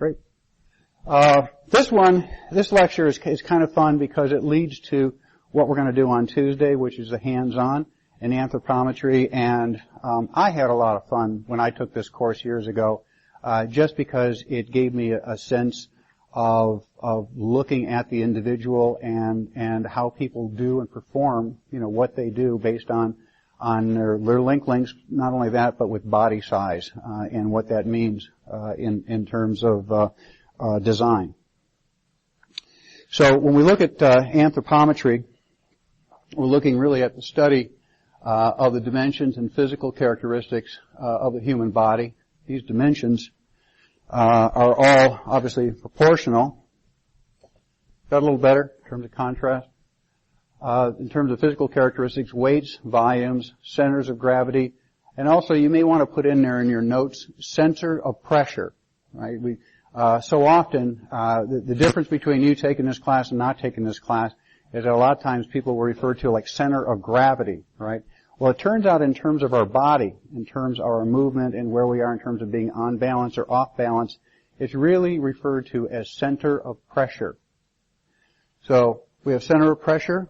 Great. This lecture is kind of fun because it leads to what we're going to do on Tuesday, which is the hands-on in anthropometry. And I had a lot of fun when I took this course years ago, just because it gave me a sense of looking at the individual and how people do and perform, what they do based on their links, not only that, but with body size, and what that means, in terms of, design. So when we look at, anthropometry, we're looking really at the study, of the dimensions and physical characteristics, of the human body. These dimensions, are all obviously proportional. Got a little better in terms of contrast. In terms of physical characteristics, weights, volumes, centers of gravity, and also you may want to put in there in your notes, center of pressure, right? So often, the difference between you taking this class and not taking this class is that a lot of times people will refer to like center of gravity, right? Well, it turns out in terms of our body, in terms of our movement and where we are in terms of being on balance or off balance, it's really referred to as center of pressure. So we have center of pressure,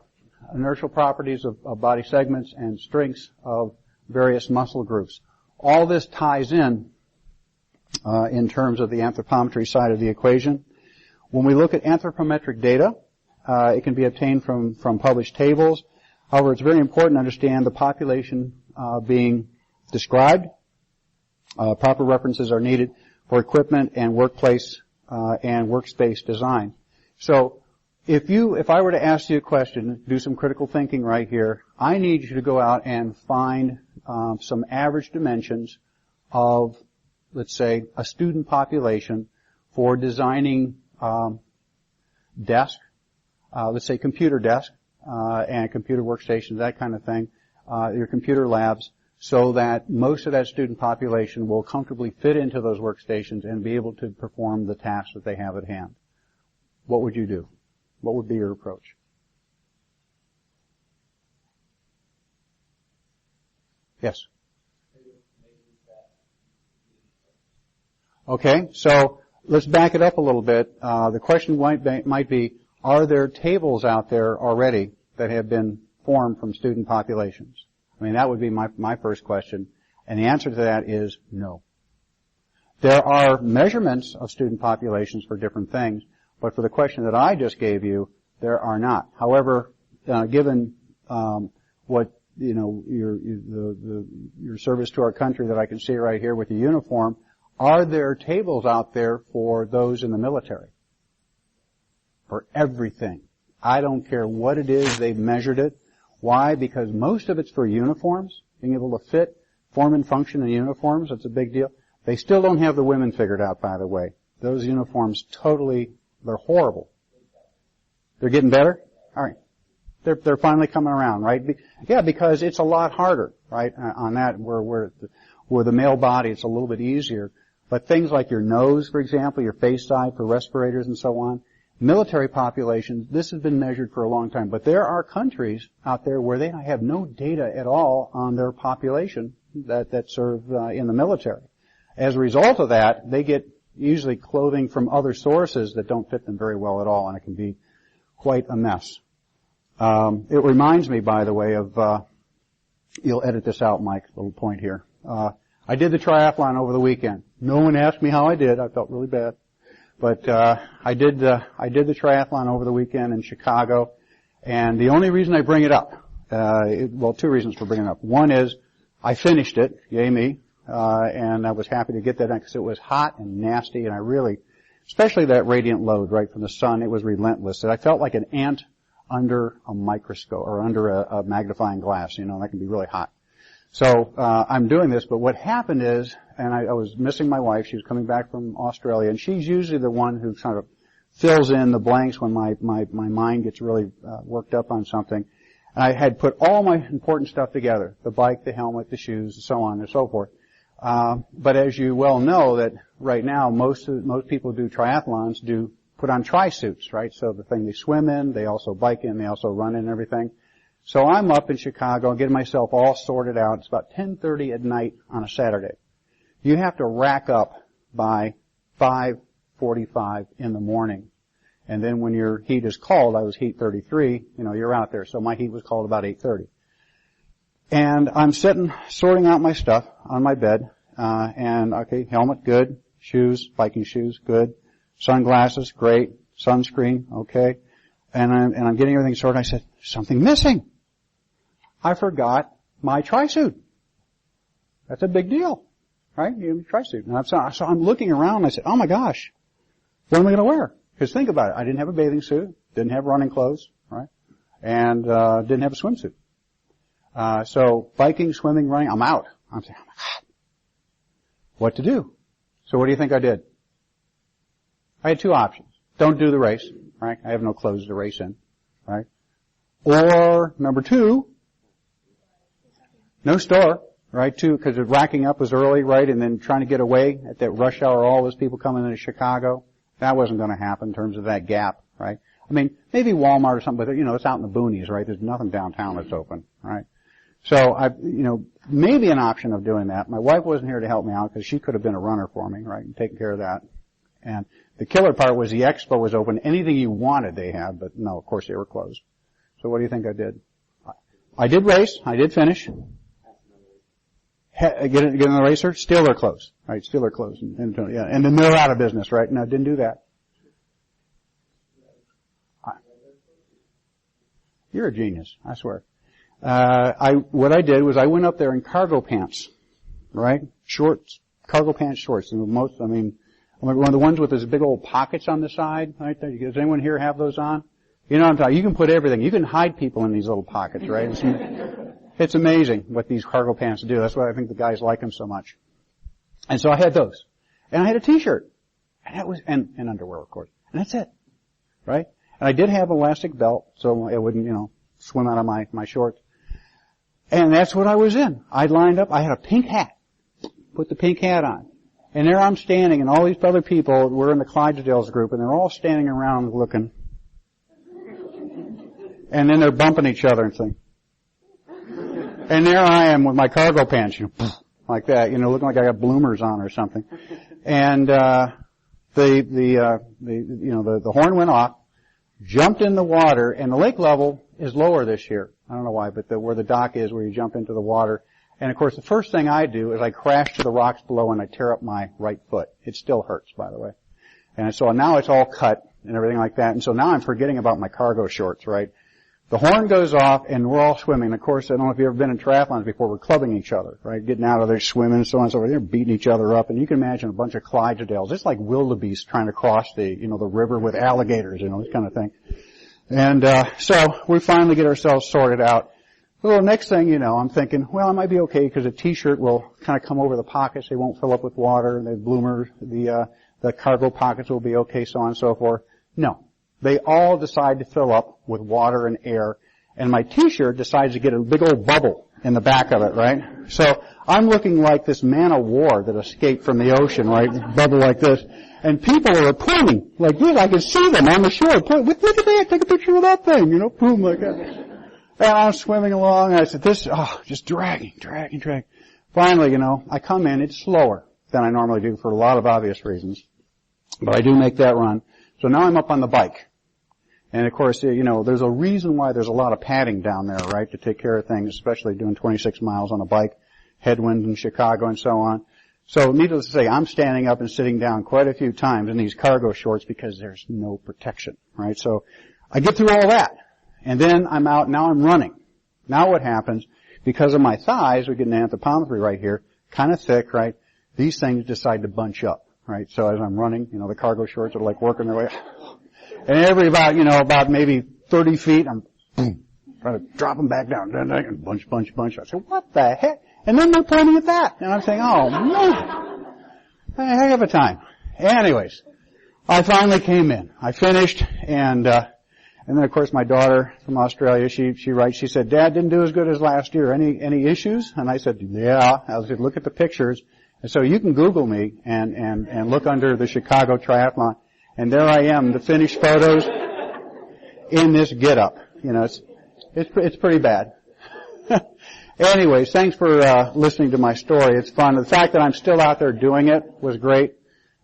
inertial properties of body segments, and strengths of various muscle groups. All this ties in terms of the anthropometry side of the equation. When we look at anthropometric data, it can be obtained from published tables. However, it's very important to understand the population being described. Proper references are needed for equipment and workplace and workspace design. So if I were to ask you a question, do some critical thinking right here, I need you to go out and find some average dimensions of, let's say, a student population for designing desk, let's say computer desk, and computer workstations, that kind of thing, your computer labs, so that most of that student population will comfortably fit into those workstations and be able to perform the tasks that they have at hand. What would you do? What would be your approach? Yes? Okay, so let's back it up a little bit. The question might be, are there tables out there already that have been formed from student populations? I mean, that would be my first question. And the answer to that is no. There are measurements of student populations for different things, but for the question that I just gave you, there are not. However, given what your service to our country that I can see right here with the uniform, are there tables out there for those in the military? For everything. I don't care what it is, they've measured it. Why? Because most of it's for uniforms, being able to fit, form and function in uniforms. That's a big deal. They still don't have the women figured out, by the way. Those uniforms they're horrible. They're getting better? All right. They're finally coming around, right? Yeah, because it's a lot harder, right? On that, where the male body, it's a little bit easier. But things like your nose, for example, your face side for respirators and so on, military populations, this has been measured for a long time. But there are countries out there where they have no data at all on their population that serve in the military. As a result of that, they get usually clothing from other sources that don't fit them very well at all, and it can be quite a mess. It reminds me, by the way, of, you'll edit this out, Mike, little point here. I did the triathlon over the weekend. No one asked me how I did. I felt really bad. But I did the triathlon over the weekend in Chicago, and the only reason I bring it up, two reasons for bringing it up. One is I finished it, yay me, and I was happy to get that done because it was hot and nasty, and I really, especially that radiant load right from the sun, it was relentless. And I felt like an ant under a microscope or under a magnifying glass. That can be really hot. So I'm doing this, but what happened is, and I was missing my wife. She was coming back from Australia, and she's usually the one who sort of fills in the blanks when my mind gets really worked up on something. And I had put all my important stuff together: the bike, the helmet, the shoes, and so on and so forth. But as you well know, that right now most people who do triathlons put on tri-suits, right? So the thing they swim in, they also bike in, they also run in and everything. So I'm up in Chicago getting myself all sorted out. It's about 10:30 at night on a Saturday. You have to rack up by 5:45 8:45 in the morning. And then when your heat is called, I was heat 33, you're out there. So my heat was called about 8:30. And I'm sitting, sorting out my stuff on my bed, okay, helmet, good. Shoes, biking shoes, good. Sunglasses, great. Sunscreen, okay. And I'm getting everything sorted. I said, something missing. I forgot my tri-suit. That's a big deal, right? You have a tri-suit. And so I'm looking around and I said, oh my gosh, what am I going to wear? Because think about it. I didn't have a bathing suit, didn't have running clothes, right? And, didn't have a swimsuit. So biking, swimming, running, I'm out. I'm saying, oh my God, what to do? So what do you think I did? I had two options. Don't do the race, right? I have no clothes to race in, right? Or number two, no store, right? Because racking up was early, right? And then trying to get away at that rush hour, all those people coming into Chicago. That wasn't going to happen in terms of that gap, right? I mean, maybe Walmart or something, but it's out in the boonies, right? There's nothing downtown that's open, right? So maybe an option of doing that. My wife wasn't here to help me out because she could have been a runner for me, right? And taken care of that. And the killer part was the expo was open. Anything you wanted they had, but no, of course they were closed. So what do you think I did? I did race. I did finish. Get in the racer. Still they're closed, right? Still they're closed. And then they're out of business, right? No, didn't do that. You're a genius, I swear. What I did was I went up there in cargo pants, right? Shorts, cargo pants, shorts. And one of the ones with those big old pockets on the side, right? Does anyone here have those on? You know what I'm talking. You can put everything. You can hide people in these little pockets, right? It's amazing what these cargo pants do. That's why I think the guys like them so much. And so I had those. And I had a t-shirt. And underwear, of course. And that's it. Right? And I did have an elastic belt, so it wouldn't, swim out of my shorts. And that's what I was in. I lined up. I had a pink hat. Put the pink hat on. And there I'm standing, and all these other people were in the Clydesdales group, and they're all standing around looking. And then they're bumping each other and saying. And there I am with my cargo pants, like that, looking like I got bloomers on or something. And the horn went off, jumped in the water, and the lake level is lower this year. I don't know why, but where the dock is, where you jump into the water. And of course, the first thing I do is I crash to the rocks below and I tear up my right foot. It still hurts, by the way. And so now it's all cut and everything like that. And so now I'm forgetting about my cargo shorts, right? The horn goes off and we're all swimming. Of course, I don't know if you've ever been in triathlons before. We're clubbing each other, right? Getting out of there, swimming and so on and so forth. They're beating each other up. And you can imagine a bunch of Clydesdales. It's like wildebeest trying to cross the river with alligators, this kind of thing. And so we finally get ourselves sorted out. Well, next thing I'm thinking, well, I might be okay because a t-shirt will kind of come over the pockets. They won't fill up with water. And the bloomers, the cargo pockets will be okay, so on and so forth. No. They all decide to fill up with water and air. And my t-shirt decides to get a big old bubble in the back of it, right? So I'm looking like this man of war that escaped from the ocean, right? Bubble like this. And people are pointing like this. I can see them on the shore. Look at that. Take a picture of that thing, boom, like that. And I'm swimming along, and I said, just dragging. Finally, I come in. It's slower than I normally do for a lot of obvious reasons. But I do make that run. So now I'm up on the bike. And of course, there's a reason why there's a lot of padding down there, right, to take care of things, especially doing 26 miles on a bike, headwind in Chicago and so on. So needless to say, I'm standing up and sitting down quite a few times in these cargo shorts because there's no protection, right? So I get through all that. And then I'm out. Now I'm running. Now what happens? Because of my thighs, we get an anthropometry right here, kind of thick, right? These things decide to bunch up, right? So as I'm running, the cargo shorts are like working their way. And every about maybe 30 feet, I'm trying to drop them back down. And bunch. I say, what the heck? And then they're pointing at that. And I'm saying, oh man, a heck of a time. Anyways, I finally came in. I finished and then of course my daughter from Australia, she writes, she said, Dad didn't do as good as last year. Any issues? And I said, yeah. I said, look at the pictures. And so you can Google me and look under the Chicago Triathlon. And there I am, the finished photos in this getup. It's pretty bad. Anyways, thanks for listening to my story. It's fun. The fact that I'm still out there doing it was great.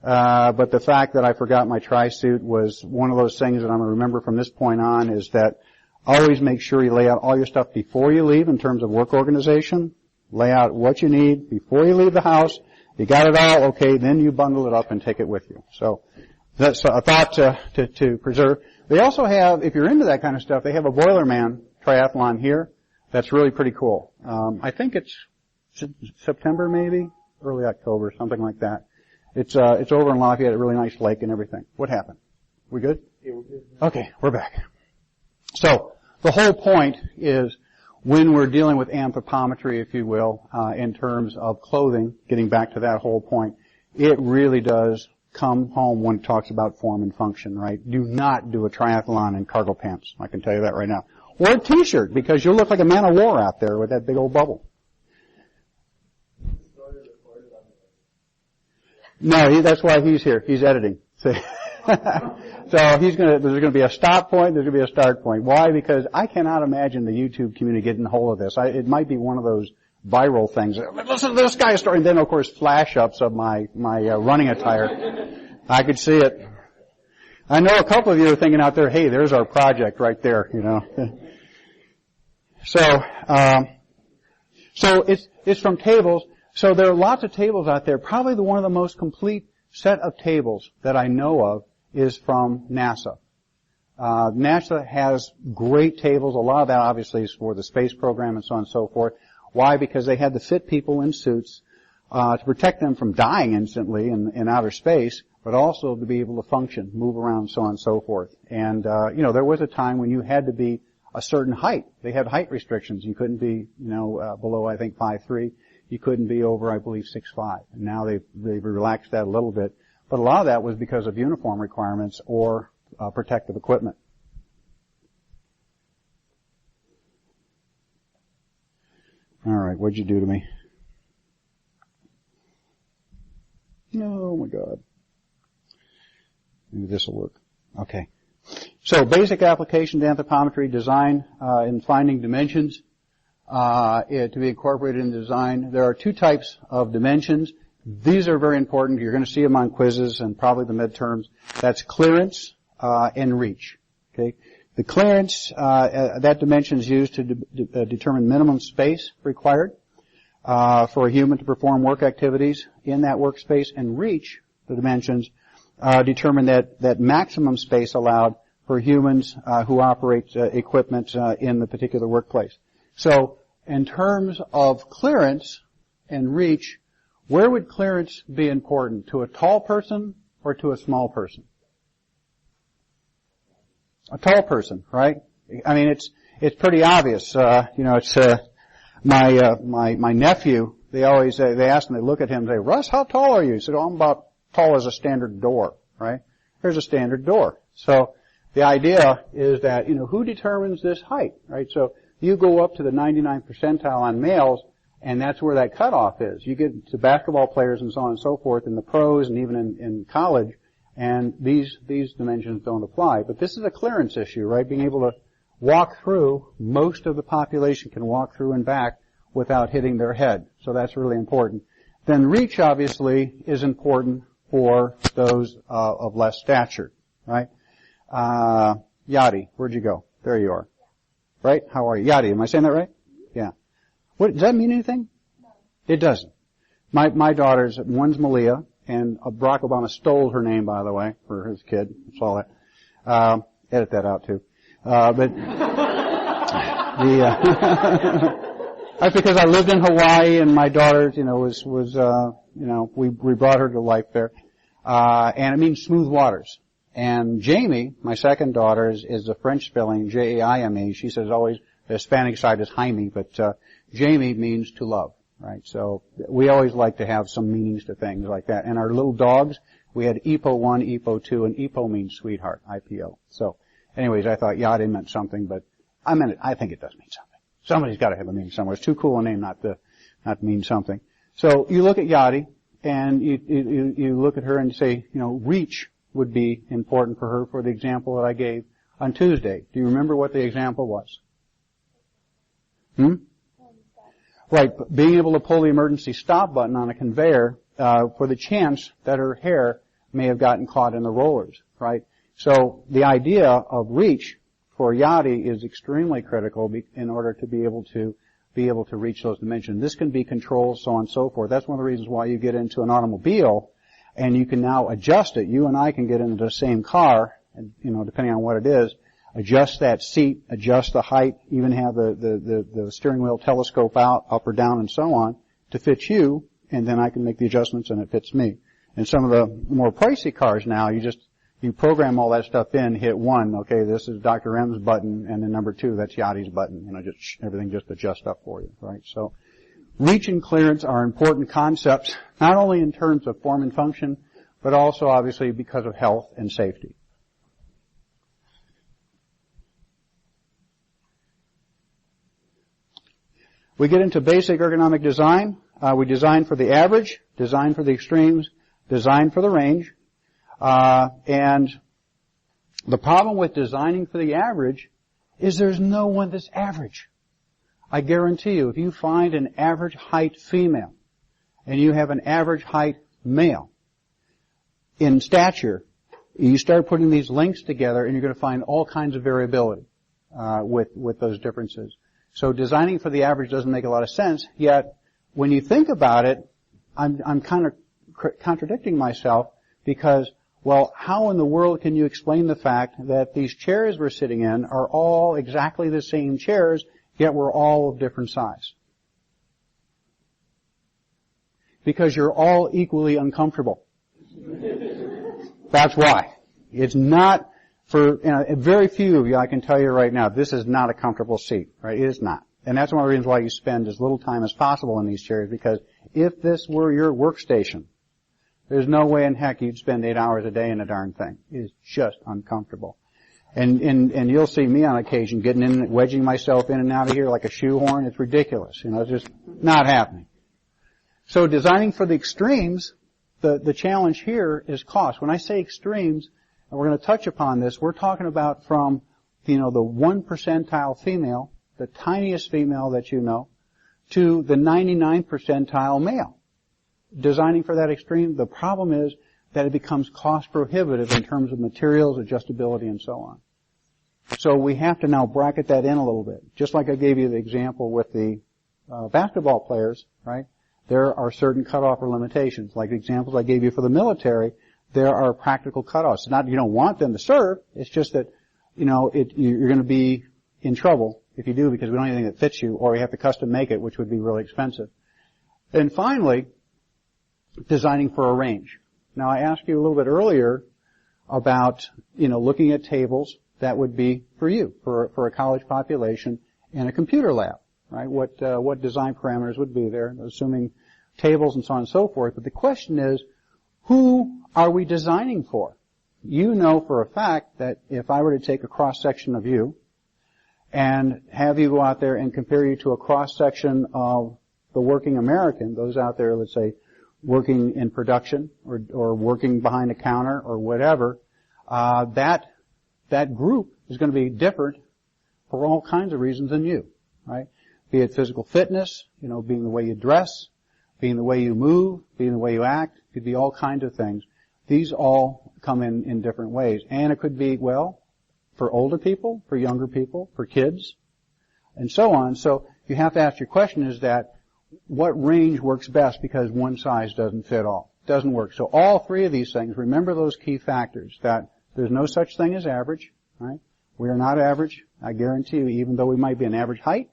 But the fact that I forgot my tri-suit was one of those things that I'm going to remember from this point on, is that always make sure you lay out all your stuff before you leave in terms of work organization. Lay out what you need before you leave the house. You got it all, okay, then you bundle it up and take it with you. So that's a thought to preserve. They also have, if you're into that kind of stuff, they have a Boilerman triathlon here. That's really pretty cool. I think it's September maybe, early October, something like that. It's over in Lafayette, a really nice lake and everything. What happened? We good? Yeah, we're good. Okay, we're back. So the whole point is, when we're dealing with anthropometry, if you will, in terms of clothing, getting back to that whole point, it really does come home when it talks about form and function, right? Do not do a triathlon in cargo pants. I can tell you that right now. Or a t-shirt, because you'll look like a man of war out there with that big old bubble. No, that's why he's here. He's editing. So there's going to be a stop point, there's going to be a start point. Why? Because I cannot imagine the YouTube community getting a hold of this. It might be one of those viral things. Listen to this guy's story, and then of course flash-ups of my running attire. I could see it. I know a couple of you are thinking out there, hey, there's our project right there, you know. So it's from tables. So there are lots of tables out there. Probably one of the most complete set of tables that I know of is from NASA. NASA has great tables. A lot of that obviously is for the space program and so on and so forth. Why? Because they had to fit people in suits to protect them from dying instantly in outer space, but also to be able to function, move around, so on and so forth. And there was a time when you had to be a certain height. They had height restrictions. You couldn't be, below, I think, 5'3". You couldn't be over, I believe, 6'5". And now they've relaxed that a little bit. But a lot of that was because of uniform requirements or protective equipment. All right, what'd you do to me? Oh my God. Maybe this will work. Okay. So basic application to anthropometry: design and finding dimensions to be incorporated in design. There are two types of dimensions. These are very important. You're going to see them on quizzes and probably the midterms. That's clearance and reach. Okay. The clearance, that dimension is used to determine minimum space required for a human to perform work activities in that workspace, and reach, the dimensions, determine that maximum space allowed for humans who operate equipment in the particular workplace. So in terms of clearance and reach, where would clearance be important? To a tall person or to a small person? A tall person, right? I mean, it's pretty obvious. It's my nephew. They ask him, they look at him and say, "Russ, how tall are you?" He said, "Oh, I'm about tall as a standard door." Right? Here's a standard door. So the idea is that who determines this height, right? So you go up to the 99th percentile on males, and that's where that cutoff is. You get to basketball players and so on and so forth in the pros and even in college. And these dimensions don't apply. But this is a clearance issue, right? Being able to walk through, most of the population can walk through and back without hitting their head. So that's really important. Then reach, obviously, is important for those of less stature, right? Yadi, where'd you go? There you are. Right? How are you? Yadi, am I saying that right? Yeah. Does that mean anything? No. It doesn't. My daughters, one's Malia, and Barack Obama stole her name, by the way, for his kid. I saw that. Edit that out too. That's because I lived in Hawaii, and my daughter, we brought her to life there. And it means smooth waters. And Jamie, my second daughter, is a French spelling, Jaime. She says always, the Hispanic side is Jaime, but Jamie means to love. Right, so we always like to have some meanings to things like that. And our little dogs, we had Epo 1, Epo 2, and Epo means sweetheart, IPO. So, anyways, I thought Yadi meant something, but I think it does mean something. Somebody's got to have a meaning somewhere. It's too cool a name not to mean something. So you look at Yadi, and you look at her and say, reach would be important for her for the example that I gave on Tuesday. Do you remember what the example was? Right, being able to pull the emergency stop button on a conveyor for the chance that her hair may have gotten caught in the rollers, right? So the idea of reach for Hsci is extremely critical in order to be able to reach those dimensions. This can be controlled, so on and so forth. That's one of the reasons why you get into an automobile and you can now adjust it. You and I can get into the same car, and, depending on what it is, adjust that seat, adjust the height, even have the steering wheel telescope out, up or down, and so on, to fit you, and then I can make the adjustments and it fits me. And some of the more pricey cars now, you program all that stuff in, hit 1, okay, this is Dr. M's button, and then number 2, that's Hsci's button, everything just adjusts up for you, right? So, reach and clearance are important concepts, not only in terms of form and function, but also obviously because of health and safety. We get into basic ergonomic design. We design for the average, design for the extremes, design for the range. And the problem with designing for the average is there's no one that's average. I guarantee you, if you find an average height female and you have an average height male in stature, you start putting these links together and you're going to find all kinds of variability with those differences. So designing for the average doesn't make a lot of sense, yet when you think about it, I'm kind of contradicting myself because, well, how in the world can you explain the fact that these chairs we're sitting in are all exactly the same chairs, yet we're all of different size? Because you're all equally uncomfortable. That's why. It's not for, very few of you, I can tell you right now, this is not a comfortable seat, right? It is not. And that's one of the reasons why you spend as little time as possible in these chairs, because if this were your workstation, there's no way in heck you'd spend 8 hours a day in a darn thing. It is just uncomfortable. And you'll see me on occasion getting in, wedging myself in and out of here like a shoehorn. It's ridiculous. It's just not happening. So designing for the extremes, the challenge here is cost. When I say extremes, and we're going to touch upon this, we're talking about from, the 1 percentile female, the tiniest female that you know, to the 99 percentile male. Designing for that extreme, the problem is that it becomes cost prohibitive in terms of materials, adjustability, and so on. So we have to now bracket that in a little bit. Just like I gave you the example with the basketball players, right? There are certain cutoff or limitations. Like the examples I gave you for the military, there are practical cutoffs. It's not you don't want them to serve. It's just that, you're going to be in trouble if you do because we don't have anything that fits you, or you have to custom make it, which would be really expensive. And finally, designing for a range. Now, I asked you a little bit earlier about, looking at tables that would be for you, for a college population in a computer lab, right? What design parameters would be there, assuming tables and so on and so forth. But the question is, who are we designing for? You know for a fact that if I were to take a cross-section of you and have you go out there and compare you to a cross-section of the working American, those out there, let's say, working in production or working behind a counter or whatever, that group is going to be different for all kinds of reasons than you, right? Be it physical fitness, being the way you dress, being the way you move, being the way you act, it could be all kinds of things. These all come in different ways. And it could be, for older people, for younger people, for kids, and so on. So you have to ask your question is that, what range works best because one size doesn't fit all? Doesn't work. So all three of these things, remember those key factors, that there's no such thing as average, right? We are not average. I guarantee you, even though we might be an average height,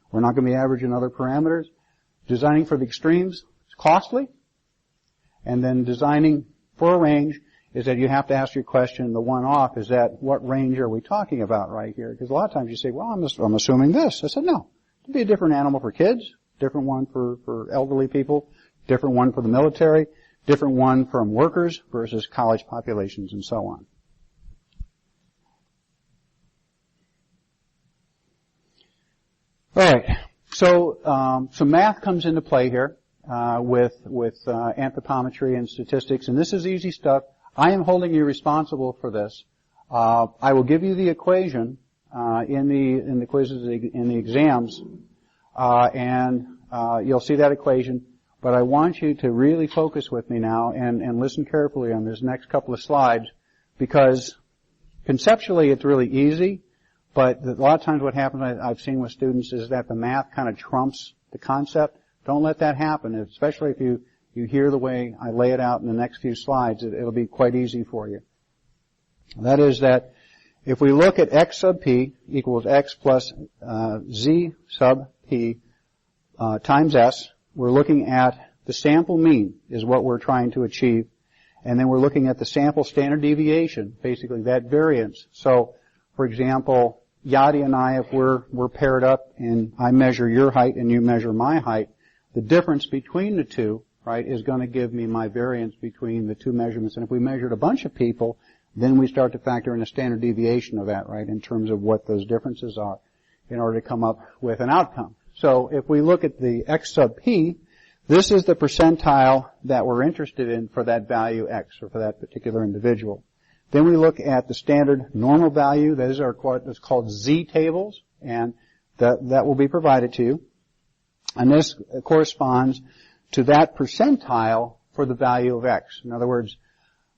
we're not going to be average in other parameters. Designing for the extremes is costly. And then designing for a range is that you have to ask your question, the one off, is that what range are we talking about right here? Because a lot of times you say, well, I'm assuming this. I said, no. It could be a different animal for kids, different one for elderly people, different one for the military, different one from workers versus college populations, and so on. All right. So some math comes into play here with anthropometry and statistics, and this is easy stuff. I am holding you responsible for this. I will give you the equation in the quizzes, in the exams, and you'll see that equation. but I want you to really focus with me now and listen carefully on this next couple of slides, because conceptually it's really easy, but a lot of times what happens I've seen with students is that the math kind of trumps the concept. Don't let that happen, especially if you hear the way I lay it out in the next few slides. It'll be quite easy for you. That is that if we look at x sub p equals x plus z sub p times s, we're looking at the sample mean is what we're trying to achieve. And then we're looking at the sample standard deviation, basically that variance. So, for example, Yadi and I, if we're paired up and I measure your height and you measure my height, the difference between the two, right, is going to give me my variance between the two measurements. And if we measured a bunch of people, then we start to factor in a standard deviation of that, right, in terms of what those differences are in order to come up with an outcome. So if we look at the x sub p, this is the percentile that we're interested in for that value x, or for that particular individual. Then we look at the standard normal value. Those are what's called z tables, and that will be provided to you. And this corresponds to that percentile for the value of x. In other words,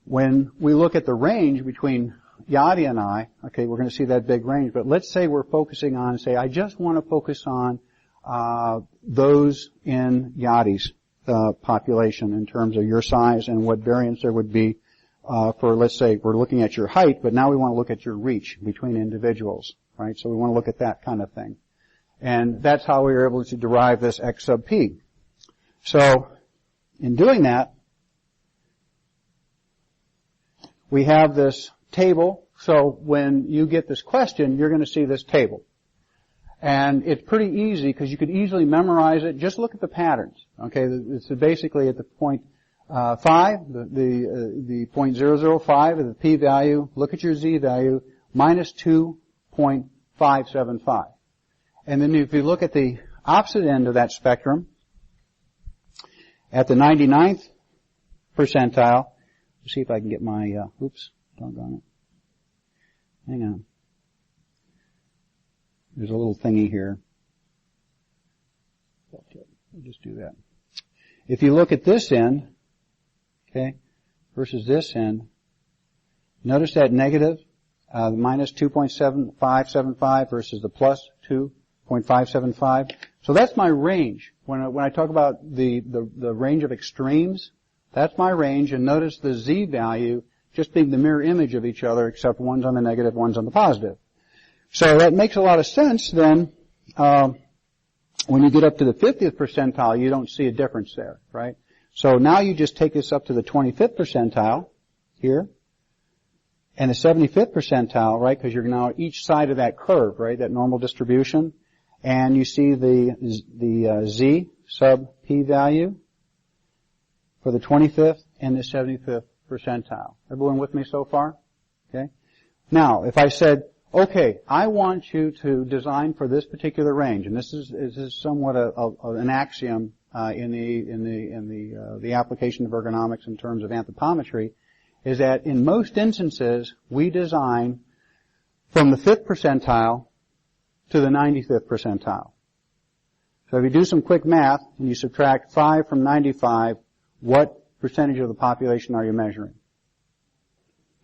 when we look at the range between Yadi and I, okay, we're going to see that big range, but let's say we're focusing on, say, I just want to focus on those in Yadi's population in terms of your size and what variance there would be for, let's say, we're looking at your height, but now we want to look at your reach between individuals, right? So we want to look at that kind of thing. And that's how we were able to derive this x sub p. So, in doing that, we have this table. So when you get this question, you're going to see this table. And it's pretty easy because you could easily memorize it. Just look at the patterns. Okay, it's basically at the point 5, the point 005 of the p-value. Look at your z-value, minus 2.575. And then if you look at the opposite end of that spectrum, at the 99th percentile, let's see if I can get my, oops, doggone it. Hang on. There's a little thingy here. Okay, we'll just do that. If you look at this end, okay, versus this end, notice that negative, the minus 2.7575 versus the plus 2.575. So that's my range. When I talk about the range of extremes, that's my range, and notice the z value just being the mirror image of each other, except one's on the negative, one's on the positive. So that makes a lot of sense then. When you get up to the 50th percentile, you don't see a difference there, right? So now you just take this up to the 25th percentile here, and the 75th percentile, right, because you're now each side of that curve, right, that normal distribution, and you see the z sub p value for the 25th and the 75th percentile. Everyone with me so far? Okay. Now, if I said, okay, I want you to design for this particular range, and this is somewhat an axiom in the application of ergonomics in terms of anthropometry, is that in most instances we design from the 5th percentile to the 95th percentile. So if you do some quick math and you subtract 5 from 95, what percentage of the population are you measuring?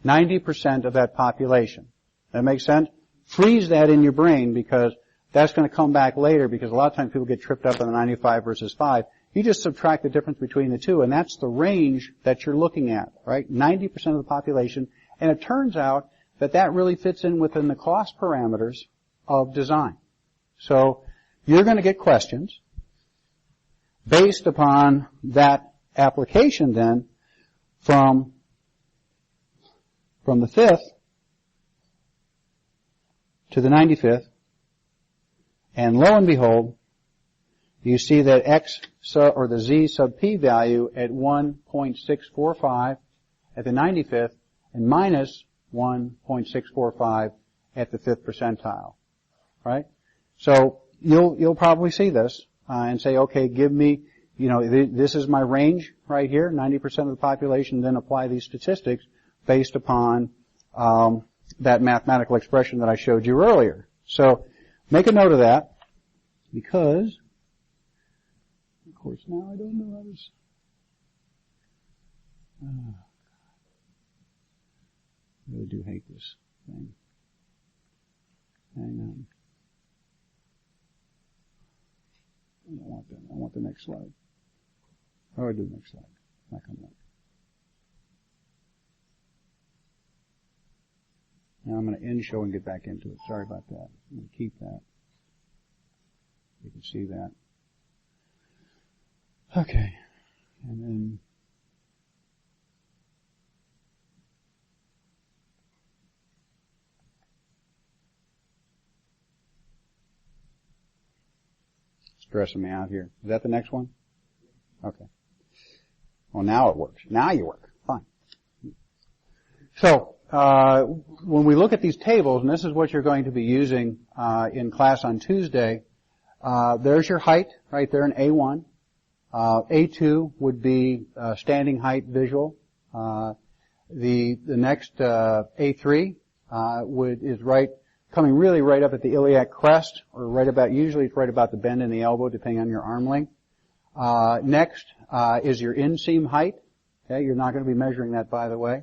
90% of that population. That makes sense? Freeze that in your brain, because that's going to come back later, because a lot of times people get tripped up on the 95 versus 5. You just subtract the difference between the two, and that's the range that you're looking at, right? 90% of the population. And it turns out that that really fits in within the cost parameters of design. So you're going to get questions based upon that application then from the 5th to the 95th, and lo and behold, you see that x sub, or the z sub p value at 1.645 at the 95th and minus 1.645 at the 5th percentile, right? So you'll probably see this and say, okay, give me, this is my range right here, 90% of the population, then apply these statistics based upon that mathematical expression that I showed you earlier. So make a note of that, because course, now I don't know how to... I really do hate this thing. Hang on. I don't want that. I want the next slide. How do I do the next slide? Not coming up. Now I'm going to end show and get back into it. Sorry about that. I'm going to keep that. You can see that. Okay. And then stressing me out here. Is that the next one? Okay. Well, now it works. Now you work. Fine. So, when we look at these tables, and this is what you're going to be using in class on Tuesday, there's your height right there in A1. A2 would be standing height visual. The next A3 is coming really right up at the iliac crest, or usually it's right about the bend in the elbow, depending on your arm length. Next is your inseam height. Okay, you're not going to be measuring that, by the way.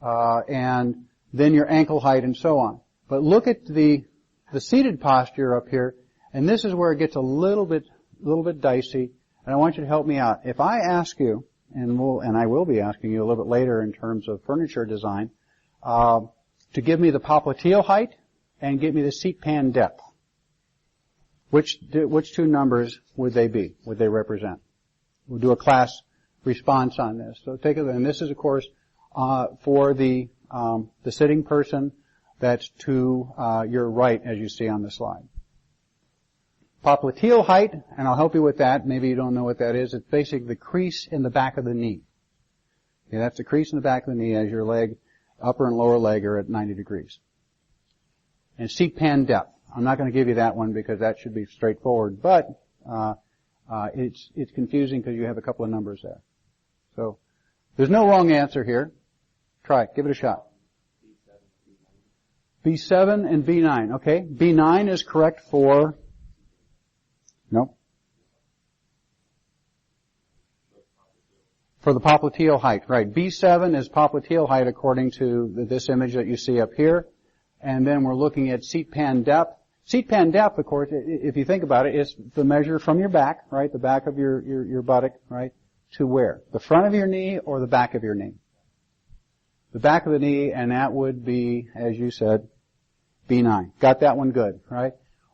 And then your ankle height and so on. But look at the seated posture up here, and this is where it gets a little bit dicey, and I want you to help me out. If I ask you, and I will be asking you a little bit later in terms of furniture design, to give me the popliteal height and give me the seat pan depth, which two numbers would they be? Would they represent? We'll do a class response on this. So take a look, and this is, of course, for the sitting person. That's to your right, as you see on the slide. Popliteal height, and I'll help you with that. Maybe you don't know what that is. It's basically the crease in the back of the knee. Okay, that's the crease in the back of the knee as your leg, upper and lower leg, are at 90 degrees. And seat pan depth. I'm not going to give you that one because that should be straightforward, but it's confusing because you have a couple of numbers there. So there's no wrong answer here. Try it. Give it a shot. B7 and B9. Okay. B9 is correct for... No. For the popliteal height. Right. B7 is popliteal height according to this image that you see up here. And then we're looking at seat pan depth. Seat pan depth, of course, if you think about it, is the measure from your back, right? The back of your buttock, right? To where? The front of your knee or the back of your knee? The back of the knee, and that would be, as you said, B9. Got that one good, right?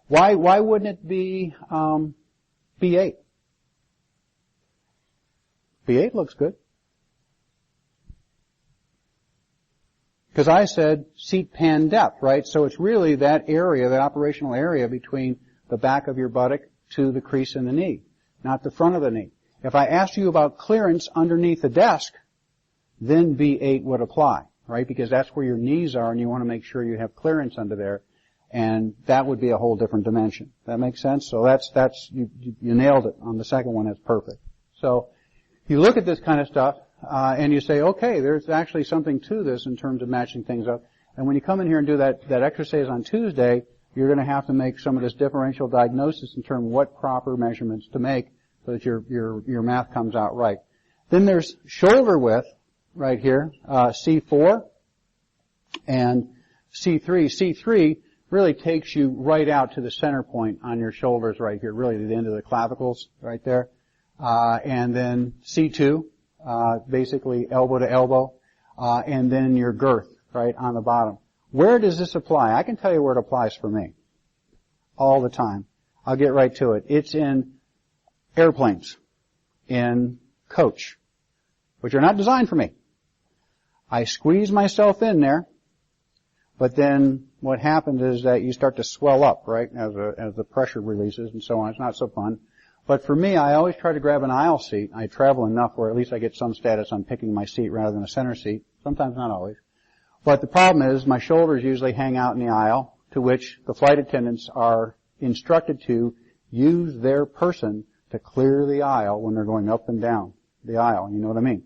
Why wouldn't it be B8? B8 looks good. Because I said seat pan depth, right? So it's really that area, that operational area between the back of your buttock to the crease in the knee, not the front of the knee. If I asked you about clearance underneath the desk, then B8 would apply, right? Because that's where your knees are and you want to make sure you have clearance under there, and that would be a whole different dimension. That makes sense? So you nailed it on the second one. That's perfect. So you look at this kind of stuff, and you say, okay, there's actually something to this in terms of matching things up. And when you come in here and do that exercise on Tuesday, you're going to have to make some of this differential diagnosis in terms of what proper measurements to make so that your math comes out right. Then there's shoulder width right here, C4 and C3. C3 really takes you right out to the center point on your shoulders right here, really to the end of the clavicles right there. And then C2, basically elbow to elbow, and then your girth right on the bottom. Where does this apply? I can tell you where it applies for me. All the time. I'll get right to it. It's in airplanes, in coach, which are not designed for me. I squeeze myself in there, but then what happens is that you start to swell up, right, as the pressure releases and so on. It's not so fun. But for me, I always try to grab an aisle seat. I travel enough where at least I get some status on picking my seat rather than a center seat. Sometimes, not always. But the problem is my shoulders usually hang out in the aisle, to which the flight attendants are instructed to use their person to clear the aisle when they're going up and down the aisle. You know what I mean?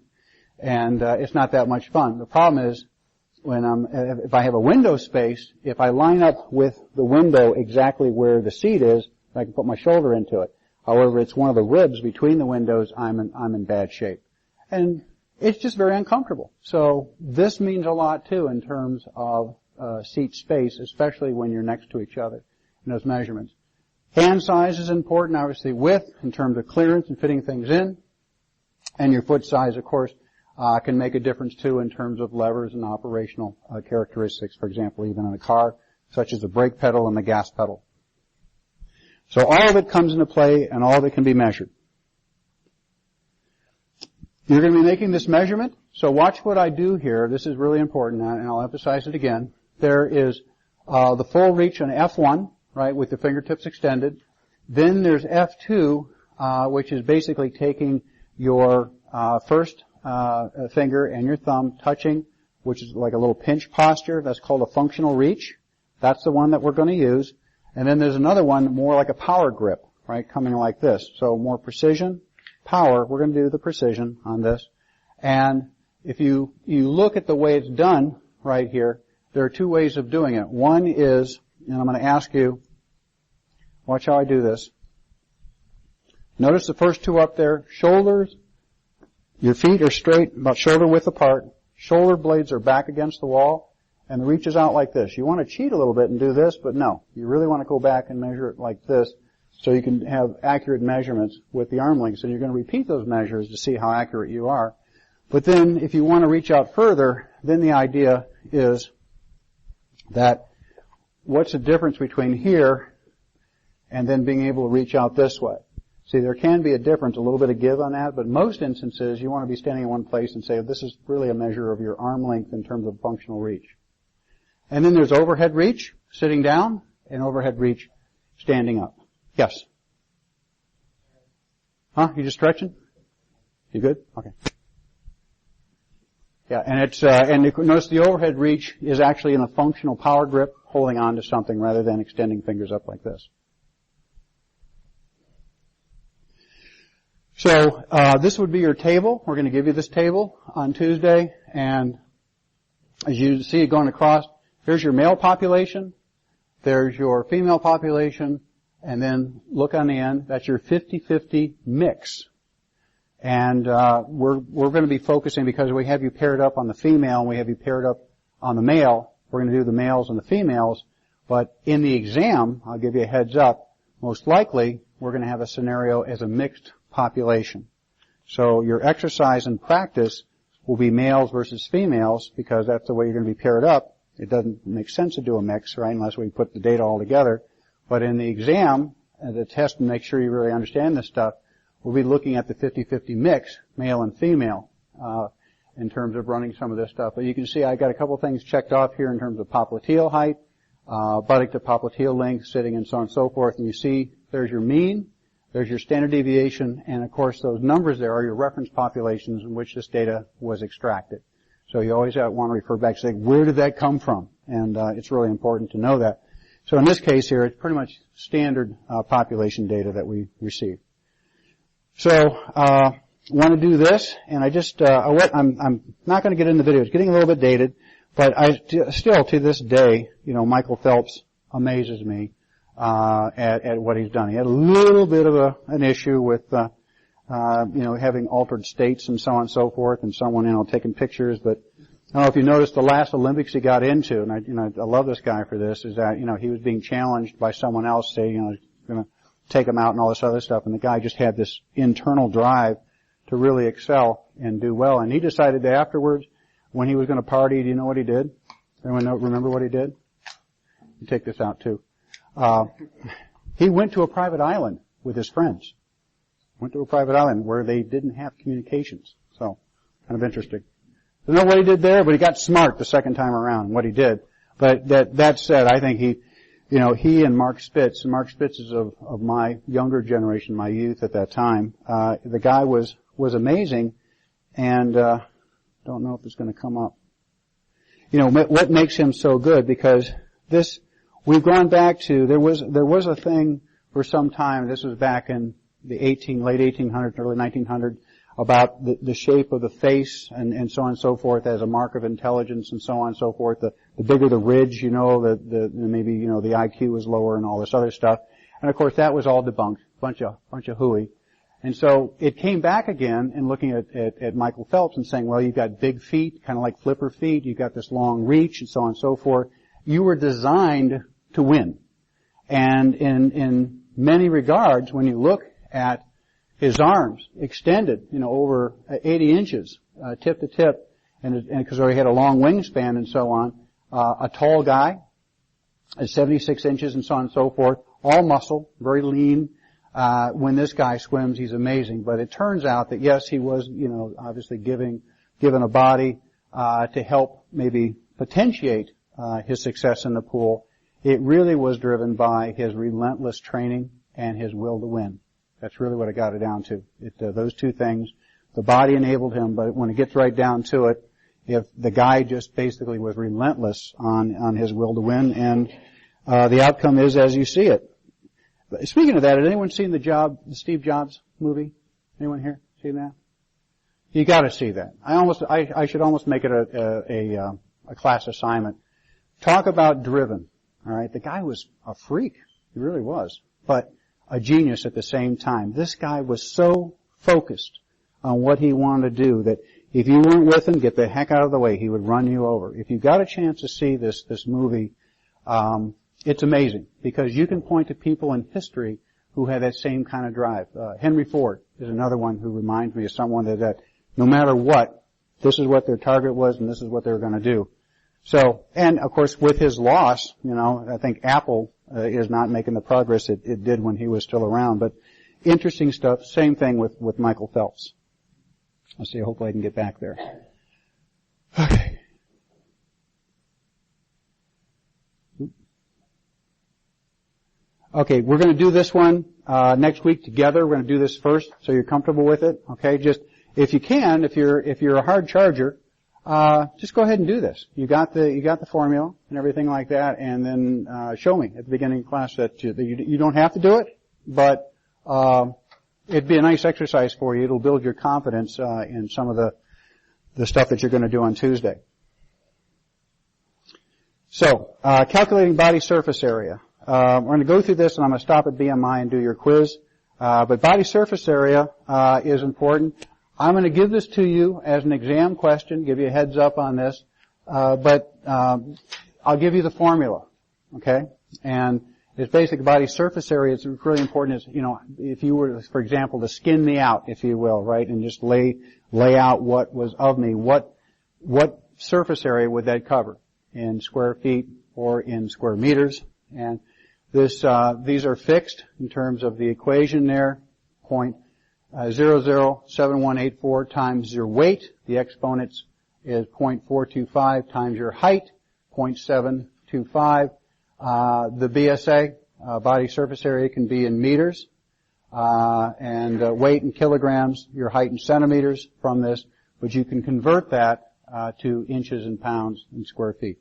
And it's not that much fun. The problem is if I have a window space, if I line up with the window exactly where the seat is, I can put my shoulder into it. However, it's one of the ribs between the windows, I'm in bad shape. And it's just very uncomfortable. So this means a lot too in terms of seat space, especially when you're next to each other in those measurements. Hand size is important, obviously width in terms of clearance and fitting things in. And your foot size, of course, can make a difference too in terms of levers and operational characteristics, for example, even in a car, such as the brake pedal and the gas pedal. So all of it comes into play and all of it can be measured. You're going to be making this measurement, so watch what I do here. This is really important, and I'll emphasize it again. There is the full reach on F1, right, with the fingertips extended. Then there's F2, which is basically taking your first finger and your thumb touching, which is like a little pinch posture. That's called a functional reach. That's the one that we're going to use. And then there's another one more like a power grip, right, coming like this. So more precision, power. We're going to do the precision on this. And if you look at the way it's done right here, there are two ways of doing it. One is, and I'm going to ask you, watch how I do this. Notice the first two up there, shoulders. Your feet are straight, about shoulder width apart. Shoulder blades are back against the wall. And the reach is out like this. You want to cheat a little bit and do this, but no. You really want to go back and measure it like this so you can have accurate measurements with the arm lengths. And you're going to repeat those measures to see how accurate you are. But then if you want to reach out further, then the idea is that what's the difference between here and then being able to reach out this way? See, there can be a difference, a little bit of give on that, but most instances you want to be standing in one place and say, this is really a measure of your arm length in terms of functional reach. And then there's overhead reach, sitting down, and overhead reach, standing up. Yes? Huh? You just stretching? You good? Okay. Yeah, and it's, notice the overhead reach is actually in a functional power grip, holding on to something rather than extending fingers up like this. So, this would be your table. We're going to give you this table on Tuesday, and as you see it going across, here's your male population, there's your female population, and then look on the end, that's your 50-50 mix. And we're going to be focusing, because we have you paired up on the female and we have you paired up on the male, we're going to do the males and the females, but in the exam, I'll give you a heads up, most likely we're going to have a scenario as a mixed population. So your exercise and practice will be males versus females, because that's the way you're going to be paired up. It doesn't make sense to do a mix, right, unless we put the data all together. But in the exam, the test to make sure you really understand this stuff, we'll be looking at the 50-50 mix, male and female, in terms of running some of this stuff. But you can see I got a couple things checked off here in terms of popliteal height, buttock to popliteal length, sitting, and so on and so forth. And you see there's your mean, there's your standard deviation, and of course those numbers there are your reference populations in which this data was extracted. So you always want to refer back to say, where did that come from? And it's really important to know that. So in this case here, it's pretty much standard population data that we received. So want to do this, and I just I'm not going to get into the video. It's getting a little bit dated, but I still to this day, Michael Phelps amazes me at what he's done. He had a little bit of an issue with having altered states and so on and so forth, and someone, taking pictures. But I don't know if you noticed the last Olympics he got into, and I love this guy for this, is that, he was being challenged by someone else saying, going to take him out and all this other stuff, and the guy just had this internal drive to really excel and do well. And he decided that afterwards, when he was going to party, do you know what he did? Anyone remember what he did? You take this out too. He went to a private island with his friends. Went to a private island where they didn't have communications. So, kind of interesting. I don't know what he did there, but he got smart the second time around, what he did. But that said, I think he and Mark Spitz, and Mark Spitz is of my younger generation, my youth at that time, the guy was amazing, and, don't know if it's going to come up. What makes him so good, because we've gone back to, there was a thing for some time, this was back in the late 1800s, early 1900s, about the shape of the face and so on and so forth as a mark of intelligence and so on and so forth. The bigger the ridge, maybe the IQ was lower and all this other stuff. And of course that was all debunked bunch of hooey. And so it came back again in looking at Michael Phelps and saying, well, you've got big feet, kind of like flipper feet, you've got this long reach and so on and so forth. You were designed to win. And in many regards, when you look at his arms extended, over 80 inches, tip to tip, and because he had a long wingspan and so on, a tall guy at 76 inches and so on and so forth, all muscle, very lean. When this guy swims, he's amazing. But it turns out that yes, he was, obviously given a body to help maybe potentiate his success in the pool. It really was driven by his relentless training and his will to win. That's really what it got it down to. Those two things. The body enabled him, but when it gets right down to it, if the guy just basically was relentless on his will to win, and the outcome is as you see it. Speaking of that, has anyone seen the Steve Jobs movie? Anyone here seen that? You got to see that. I should almost make it a class assignment. Talk about driven. All right, the guy was a freak. He really was, but a genius at the same time. This guy was so focused on what he wanted to do that if you weren't with him, get the heck out of the way. He would run you over. If you got a chance to see this movie, it's amazing because you can point to people in history who had that same kind of drive. Henry Ford is another one who reminds me of someone that no matter what, this is what their target was and this is what they were going to do. So, and of course with his loss, I think Apple is not making the progress it did when he was still around. But interesting stuff. Same thing with Michael Phelps. Let's see, hopefully I can get back there. Okay. Okay, we're going to do this one next week together. We're going to do this first, so you're comfortable with it. Okay, just if you can, if you're a hard charger, just go ahead and do this. You got the formula and everything like that, and then show me at the beginning of class that you don't have to do it, but it'd be a nice exercise for you. It'll build your confidence in some of the stuff that you're going to do on Tuesday. So, calculating body surface area. We're going to go through this, and I'm going to stop at BMI and do your quiz. But body surface area is important. I'm going to give this to you as an exam question, give you a heads up on this. But I'll give you the formula, okay? And it's basic body surface area. It's really important. Is if you were, for example, to skin me out, if you will, right, and just lay out what was of me, what surface area would that cover in square feet or in square meters? And these are fixed in terms of the equation there. 0.007184 times your weight. The exponents is 0.425 times your height, 0.725. The BSA, body surface area, can be in meters, and weight in kilograms, your height in centimeters from this, but you can convert that to inches and pounds and square feet.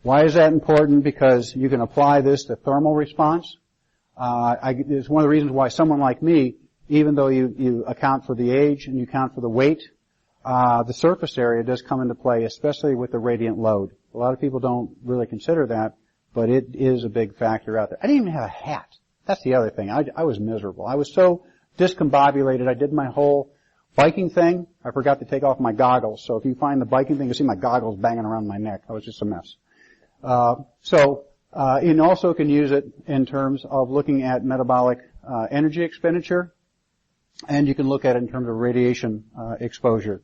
Why is that important? Because you can apply this to thermal response. It's one of the reasons why someone like me, even though you account for the age and you account for the weight, the surface area does come into play, especially with the radiant load. A lot of people don't really consider that, but it is a big factor out there. I didn't even have a hat. That's the other thing. I was miserable. I was so discombobulated. I did my whole biking thing. I forgot to take off my goggles. So if you find the biking thing, you see my goggles banging around my neck. I was just a mess. You also can use it in terms of looking at metabolic energy expenditure, and you can look at it in terms of radiation exposure.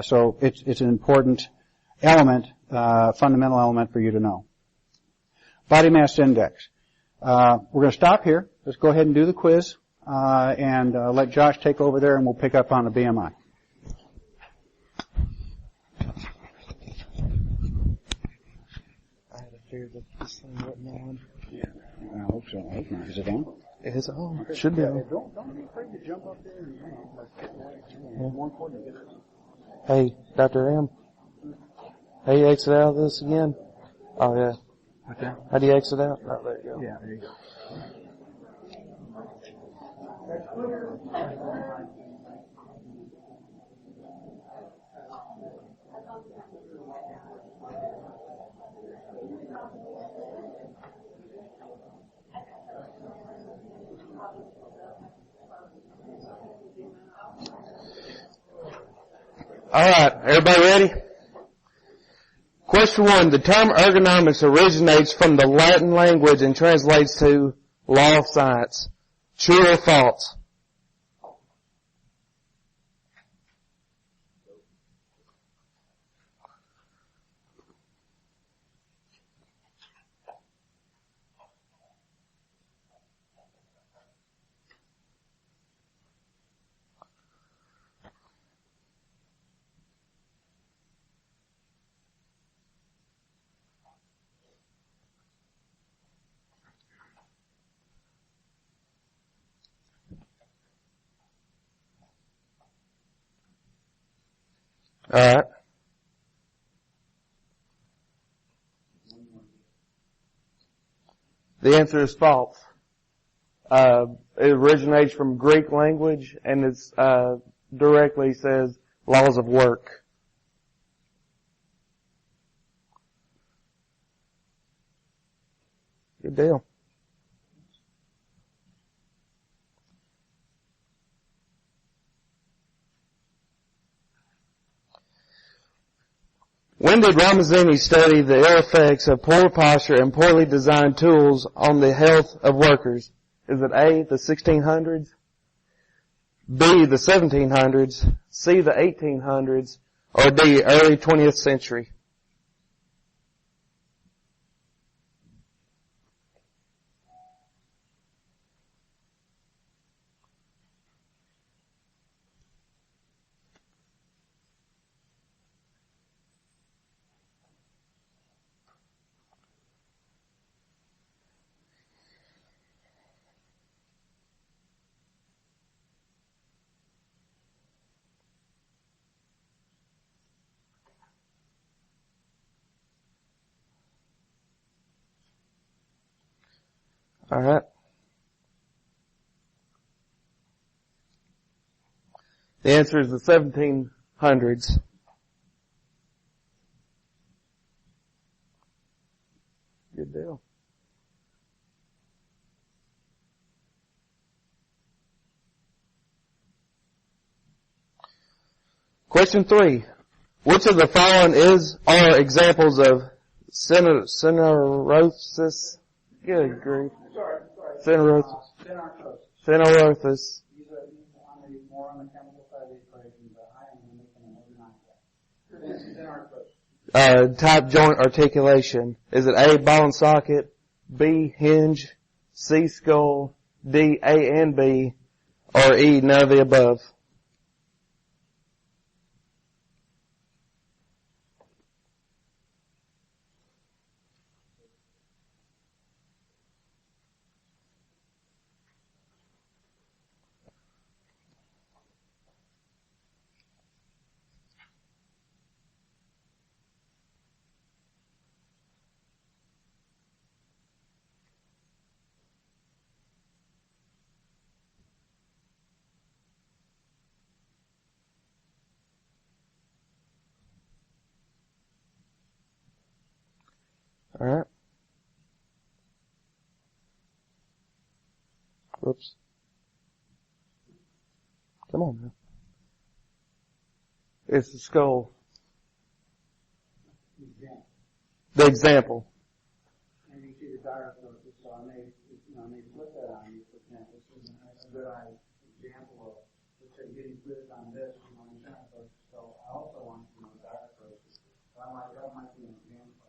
So it's an important element, fundamental element for you to know. Body mass index. We're going to stop here. Let's go ahead and do the quiz, and let Josh take over there, and we'll pick up on the BMI. That this thing wasn't on. Yeah, I hope so. I hope not. Is it on? It is on. It should be on. Don't be afraid to jump up there and more important to get it. Hey, Dr. M. How you exit out of this again? Oh, yeah. Okay. How do you exit out? Oh, there you go. Yeah, there you go. Alright, everybody ready? Question 1. The term ergonomics originates from the Latin language and translates to law of science. True or false? Alright. The answer is false. It originates from Greek language and it's, directly says laws of work. Good deal. When did Ramazzini study the ill effects of poor posture and poorly designed tools on the health of workers? Is it A, the 1600s, B, the 1700s, C, the 1800s, or D, early 20th century? Alright. The answer is the 1700s. Good deal. Question 3. Which of the following are examples of cinerosis? Good grief. Cinerosis. Cinerosis. These are more on the chemical side of the equation, but I am making them organized. Type joint articulation. Is it A, ball and socket, B, hinge, C, skull, D, A and B, or E, none of the above? Alright. Whoops. Come on now. It's the skull. The example. And you see the diagnosis, so I may put that on you, for example. This is a good example of, let's say, getting rid on this, so I also want to know diagnosis. So that might be an example.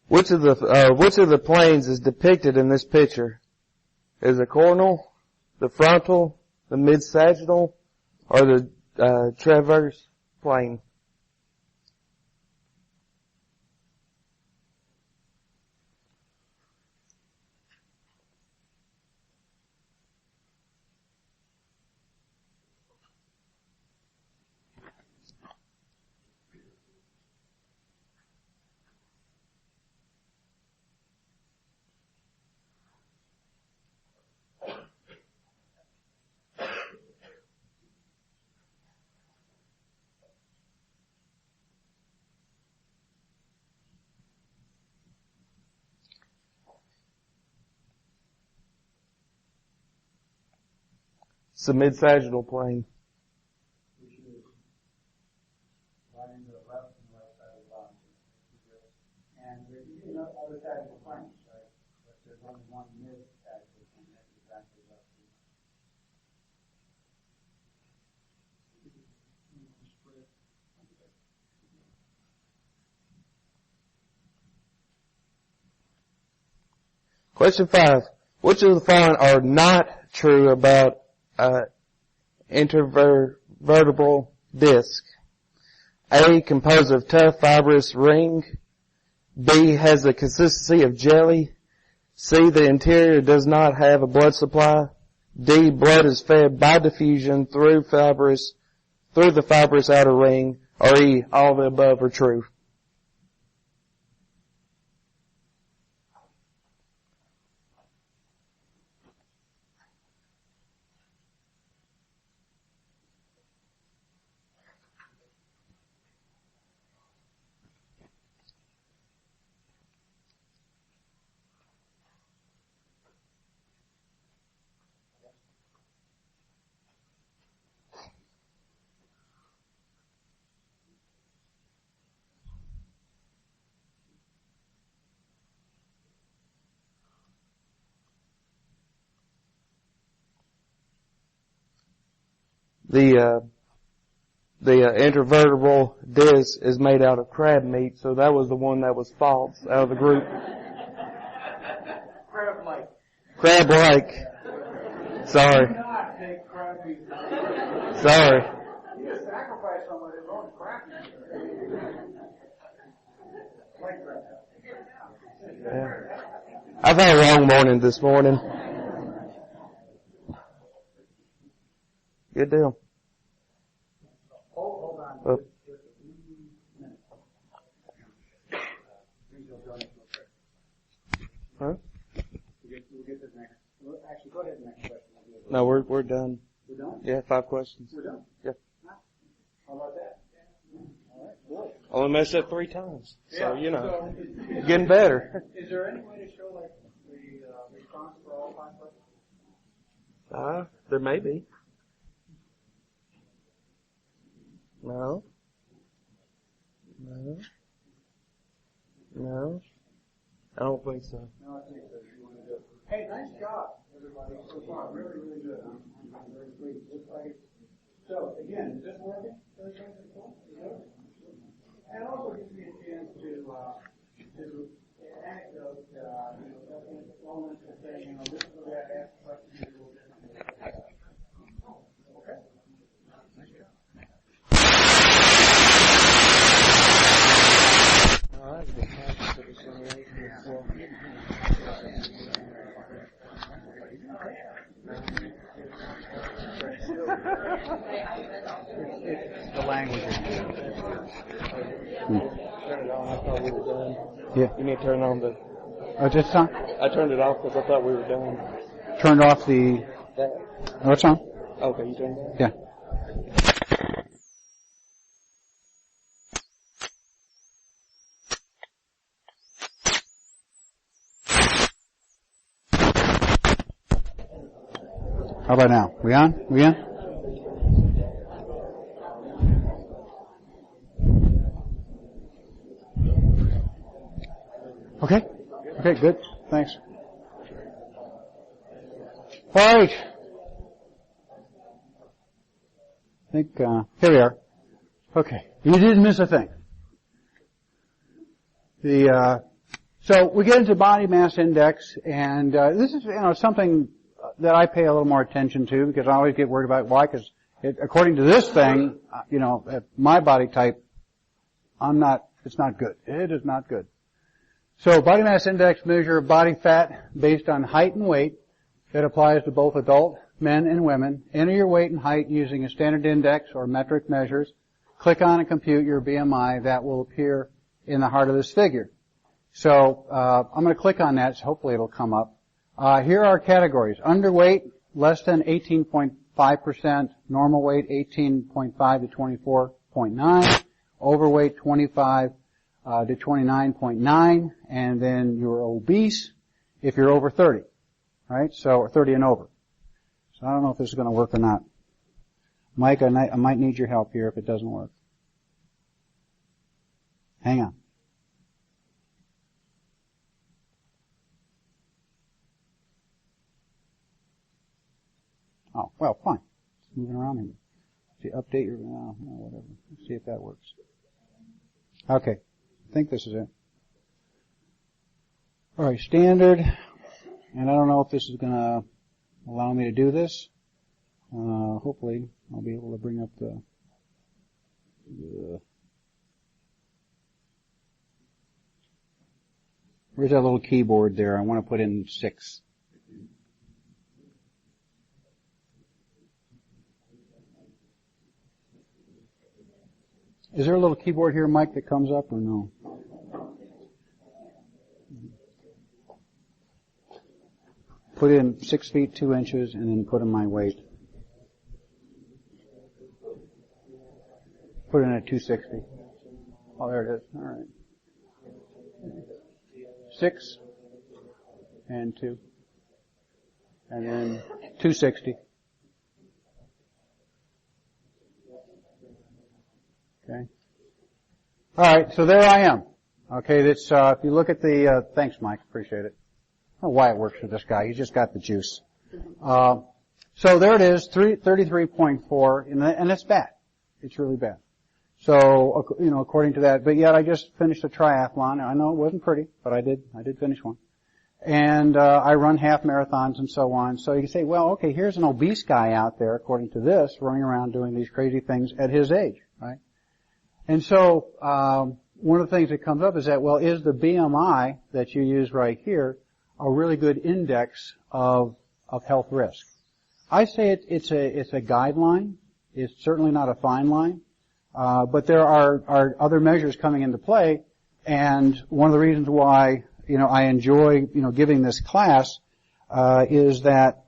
Which of the planes is depicted in this picture? Is it coronal, the frontal, the mid-sagittal, or the transverse plane? It's the mid-sagittal plane. Which is right into the left and right side of the body. And there's other sagittal planes, right? But there's only one mid-sagittal plane. That's exactly left. Question 5. Which of the following are not true about intervertebral disc? A, composed of tough fibrous ring. B, has the consistency of jelly. C, the interior does not have a blood supply. D, blood is fed by diffusion through the fibrous outer ring. Or E, all of the above are true. The intervertebral disc is made out of crab meat, so that was the one that was false out of the group. Crab-like. Crab-like. Sorry. Do not take crab meat. Sorry. You just sacrifice somebody who's on crab meat. Like crab. Yeah. I've had a long morning this morning. Good deal. Hold on. Oh. Huh? We'll get this next. Actually, go ahead next question. No, we're done. We're done? Yeah, 5 questions. We're done? Yeah. How about that? All right, good. Only messed up 3 times. So, Yeah, getting better. Is there any way to show, like, the response for all 5 questions? There may be. No. I don't think so. No, I think so. You want to do it. Hey, nice job, everybody, so far. Really, really good. I'm very pleased. Looks like so, again, is this working? And it also gives me a chance to anecdote, moments to say, this is the way I ask questions a little differently. Okay? Nice job. It's the language. Turn it on. I thought we were done. Yeah. You need to turn on the... Oh, just on? I turned it off because I thought we were done. Turned off the... Oh, it's on? Okay, you turned it on? Yeah. How about now? We on? We in? Okay. Okay, good. Thanks. All right. I think, here we are. Okay. You didn't miss a thing. So we get into body mass index, and this is, something that I pay a little more attention to because I always get worried about why. Because according to this thing, my body type, it's not good. It is not good. So body mass index measure body fat based on height and weight. It applies to both adult men and women. Enter your weight and height using a standard index or metric measures. Click on and compute your BMI. That will appear in the heart of this figure. So I'm going to click on that. So hopefully it'll come up. Here are our categories. Underweight, less than 18.5%. Normal weight, 18.5 to 24.9. Overweight, 25 to 29.9. And then you're obese if you're over 30. Right? So 30 and over. So So I don't know if this is going to work or not. Mike, I might need your help here if it doesn't work. Hang on. Oh, well, fine. It's moving around here. See, update your, whatever. Let's see if that works. Okay. I think this is it. Alright, standard. And I don't know if this is going to allow me to do this. Hopefully I'll be able to bring up the where's that little keyboard there? I want to put in 6. Is there a little keyboard here, Mike, that comes up or no? Put in 6 feet 2 inches and then put in my weight. Put in at 260. Oh, there it is. All right. 6 and 2. And then 260. Okay. All right, so there I am. Okay, that's if you look at the thanks, Mike, appreciate it. I don't know why it works for this guy. He's just got the juice. So there it is, 33.4, and it's bad. It's really bad. So according to that, but yet I just finished a triathlon. I know it wasn't pretty, but I did finish one. And I run half marathons and so on. So you can say, well, okay, here's an obese guy out there, according to this, running around doing these crazy things at his age, right? And so one of the things that comes up is that, well, is the BMI that you use right here a really good index of health risk? I say it's a guideline. It's certainly not a fine line. But there are other measures coming into play, and one of the reasons why, I enjoy, giving this class, is that,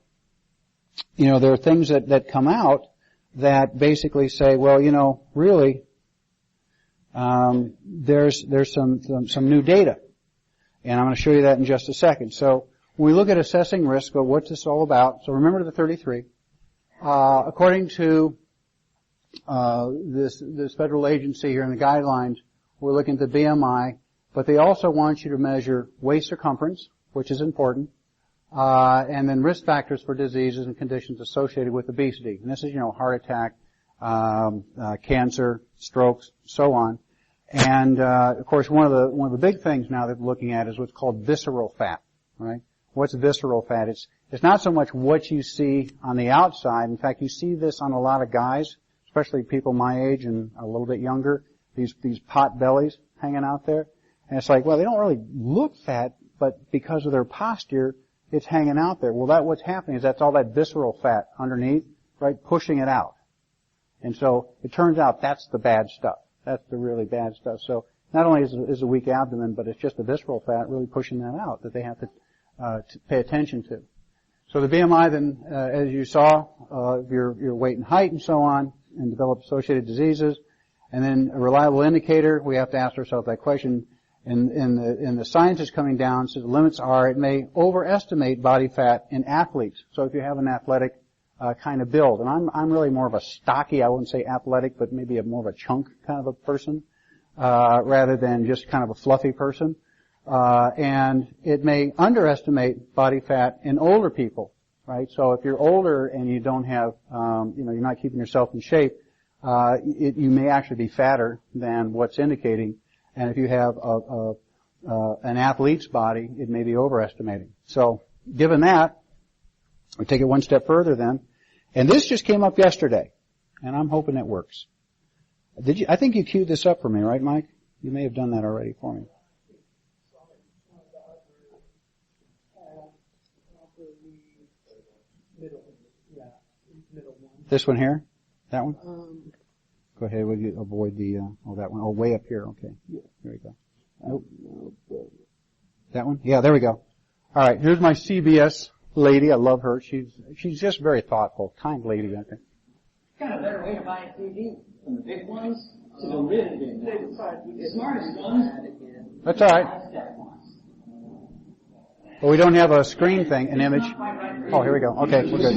there are things that come out that basically say, well, really, there's some new data. And I'm going to show you that in just a second. So when we look at assessing risk, well, what's this all about? So remember the 33. According to this federal agency here in the guidelines, we're looking at the BMI, but they also want you to measure waist circumference, which is important, and then risk factors for diseases and conditions associated with obesity. And this is, heart attack, cancer, strokes, so on. And of course, one of the big things now that we're looking at is what's called visceral fat, right? What's visceral fat? It's not so much what you see on the outside. In fact, you see this on a lot of guys, especially people my age and a little bit younger, these pot bellies hanging out there. And it's like, well, they don't really look fat, but because of their posture, it's hanging out there. Well, what's happening is that's all that visceral fat underneath, right, pushing it out. And so it turns out that's the bad stuff. That's the really bad stuff. So not only is a weak abdomen, but it's just the visceral fat really pushing that out that they have to pay attention to. So the BMI then, as you saw, your weight and height and so on, and develop associated diseases. And then a reliable indicator, we have to ask ourselves that question. And the science is coming down, so the limits are it may overestimate body fat in athletes. So if you have an athletic kind of build, and I'm really more of a stocky, I wouldn't say athletic, but maybe more of a chunk kind of a person, rather than just kind of a fluffy person. And it may underestimate body fat in older people, right? So if you're older and you don't have, you're not keeping yourself in shape, you may actually be fatter than what's indicating. And if you have an athlete's body, it may be overestimating. So given that, we take it one step further then. And this just came up yesterday, and I'm hoping it works. I think you queued this up for me, right, Mike? You may have done that already for me. This one here? That one? Go ahead, will you avoid the, that one? Oh, way up here, okay. Yeah, here we go. Oh, that one? Yeah, there we go. Alright, here's my CBS lady, I love her. She's just very thoughtful, kind lady, I think. Kind of a better way to buy a TV from the big ones to the really big ones. The smartest ones. That's alright. Well, we don't have a screen thing, an image. Oh, here we go. Okay, we're good.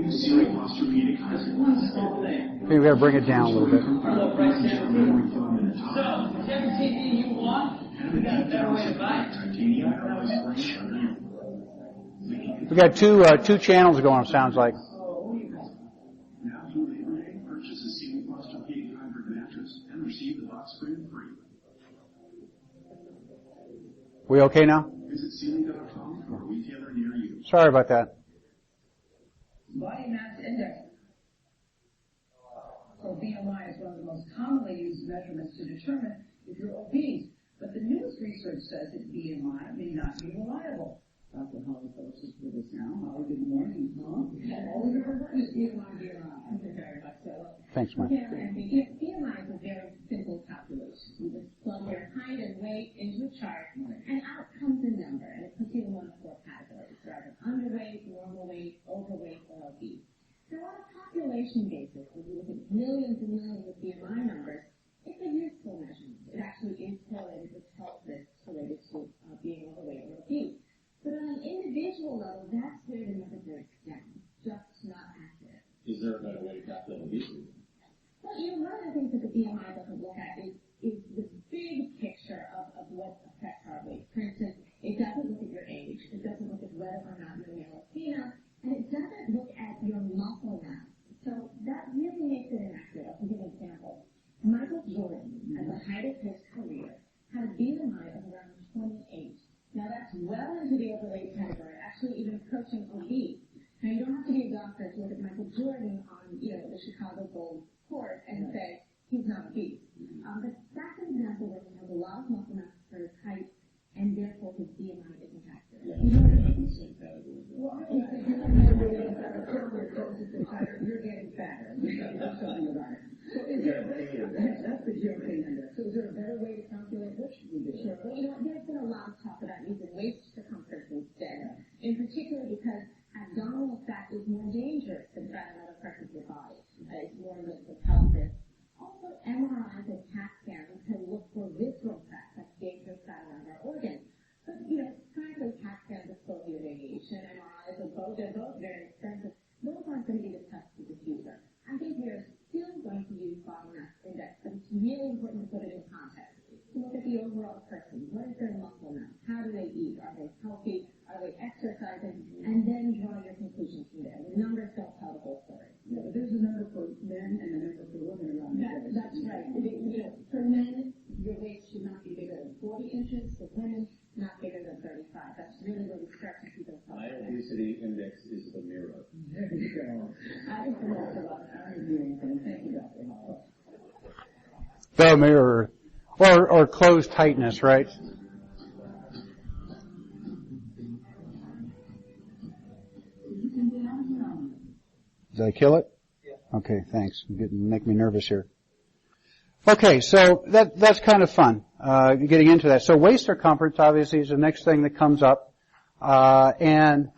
One small thing. Okay, we got to bring it down a little bit. Our low price guarantee. So, whichever TV you want, we got a better way to buy it. We got two channels going, it sounds like. Now through Labor Day, purchase a Sealy Posturepedic Hybrid mattress and receive the box frame free. We okay now? Visit Sealy.com or a retailer near you. Sorry about that. Body mass index, or BMI, is one of the most commonly used measurements to determine if you're obese. But the newest research says that BMI may not be reliable. Dr. Holly Phillips is with us now. Holly, good morning. All we've ever heard is BMI. Thank you very much. Thanks, Mike. BMI is a very simple calculation. You just plug your height and weight into a chart, and out comes a number, and it puts you in one of four categories: either underweight, normal weight, overweight, or obese. Now, on a population basis, if you look at millions and millions of BMI numbers, it's a useful measurement. It actually is correlated with health risks related to being overweight or obese. But on an individual level, that's where the number breaks down. Just not accurate. Is there a better way to calculate obesity? Well, one of the things that the BMI doesn't look at is the big picture of what affects our weight. For instance, it doesn't look at your age. It doesn't look at whether or not you're male or female. And it doesn't look at your muscle mass. So that really makes it inaccurate. I'll give you an example. Michael Jordan, at the height of his career, had a BMI of around 28. Now that's well into the overweight category, actually even approaching obese. Now you don't have to be a doctor to look at Michael Jordan on, the Chicago Bulls court and say he's not obese. But that's an example where he has a lot of muscle mass for his height, and therefore his BMI isn't accurate. Yeah, in the same category. Well, I think that you're getting fatter. That's something about it. So is there that's the GOP index. So is there a better way to calculate what should we do? Sure. Well, there's been a lot of talk about using waist circumference instead, in particular because abdominal fat is more dangerous than fat in other parts of your body. It's more linked with health risks. Also, MRIs and CAT scans can look for visceral fat, that's dangerous fat around our organs. But, frankly, CAT scans are slowly radiation, MRIs they're both very expensive. Those aren't going to be the test of the future. I think we are still going to use body mass index, but it's really important to put it in context. To look at the overall person. What is their muscle mass? How do they eat? Are they healthy? Are they exercising? And then draw your conclusions from there. The numbers don't tell the whole story. Yeah, but there's a number for men and a number for women around the That's right. For men, your waist should not be bigger than 40 inches. For women, not bigger than 35. That's really where we start to see those My obesity index is the mirror. There you go. I don't know about that. I don't do anything. Thank you, Dr. Hall. The mirror. Or closed tightness, right? Did I kill it? Yeah. Okay, thanks. You're make me nervous here. Okay, so that's kind of fun, getting into that. So waist circumference obviously is the next thing that comes up. And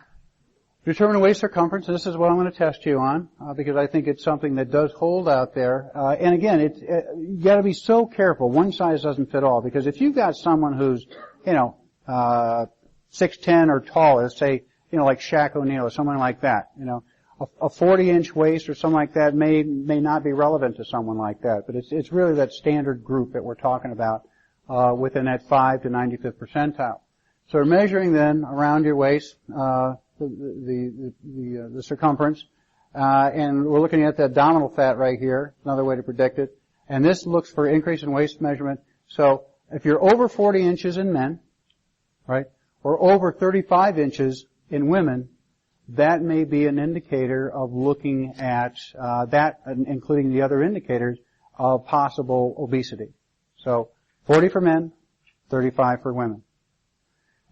determine waist circumference, this is what I'm going to test you on, because I think it's something that does hold out there. And again, you gotta be so careful. One size doesn't fit all, because if you've got someone who's, 6'10" or taller, say, like Shaq O'Neal or someone like that, a 40-inch waist or something like that may not be relevant to someone like that, but it's really that standard group that we're talking about, within that 5 to 95th percentile. So we're measuring then around your waist, the circumference, and we're looking at the abdominal fat right here, another way to predict it. And this looks for increase in waist measurement. So if you're over 40 inches in men, right, or over 35 inches in women, that may be an indicator of looking at that, including the other indicators of possible obesity. So 40 for men, 35 for women.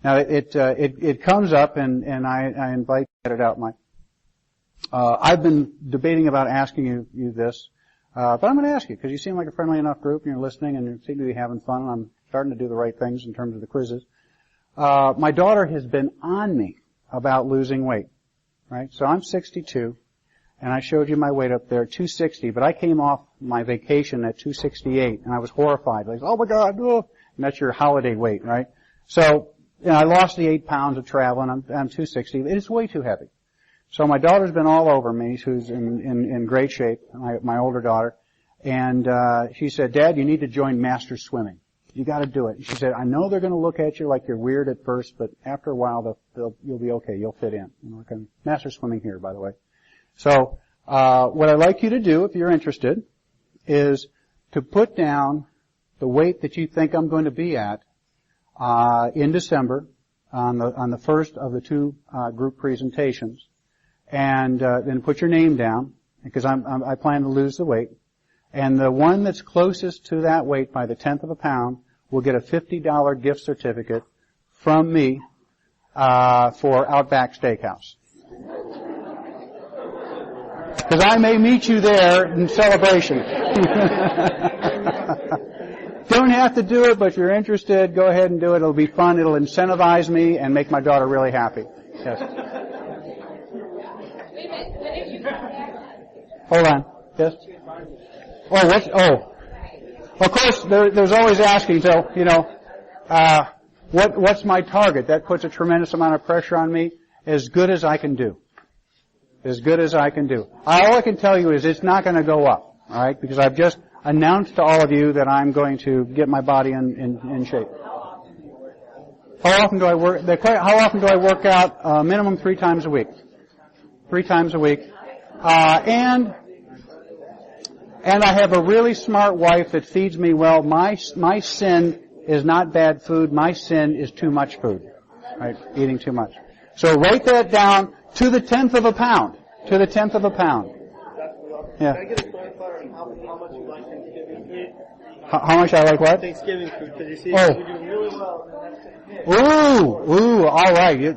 Now it comes up, and I invite you to get it out, Mike. I've been debating about asking you this, but I'm going to ask you because you seem like a friendly enough group, and you're listening, and you seem to be having fun. And I'm starting to do the right things in terms of the quizzes. My daughter has been on me about losing weight, right? So I'm 62, and I showed you my weight up there, 260, but I came off my vacation at 268, and I was horrified. Like, oh my God, oh. And that's your holiday weight, right? So, I lost the 8 pounds of travel, and I'm 260. It's way too heavy. So my daughter's been all over me, who's in great shape, my older daughter, and she said, Dad, you need to join Master Swimming. You got to do it. She said, I know they're going to look at you like you're weird at first, but after a while you'll be okay. You'll fit in. Master Swimming here, by the way. So what I'd like you to do, if you're interested, is to put down the weight that you think I'm going to be at in December on the first of the two group presentations, and then put your name down because I plan to lose the weight. And the one that's closest to that weight by the 10th of a pound will get a $50 gift certificate from me for Outback Steakhouse. Because I may meet you there in celebration. Don't have to do it, but if you're interested, go ahead and do it. It'll be fun. It'll incentivize me and make my daughter really happy. Yes. Hold on. Yes? Of course, there's always asking, so, what's my target? That puts a tremendous amount of pressure on me. As good as I can do. As good as I can do. All I can tell you is it's not going to go up, alright? Because I've just announced to all of you that I'm going to get my body in shape. How often do I work out? Minimum 3 times a week. 3 times a week. And I have a really smart wife that feeds me well. My sin is not bad food. My sin is too much food. Right? Eating too much. So write that down to the 10th of a pound. To the 10th of a pound. Yeah. Can I get a clarifier on how much you like Thanksgiving food? How much I like what? Thanksgiving food, because you see, you're doing really well, and then that's Ooh, all right.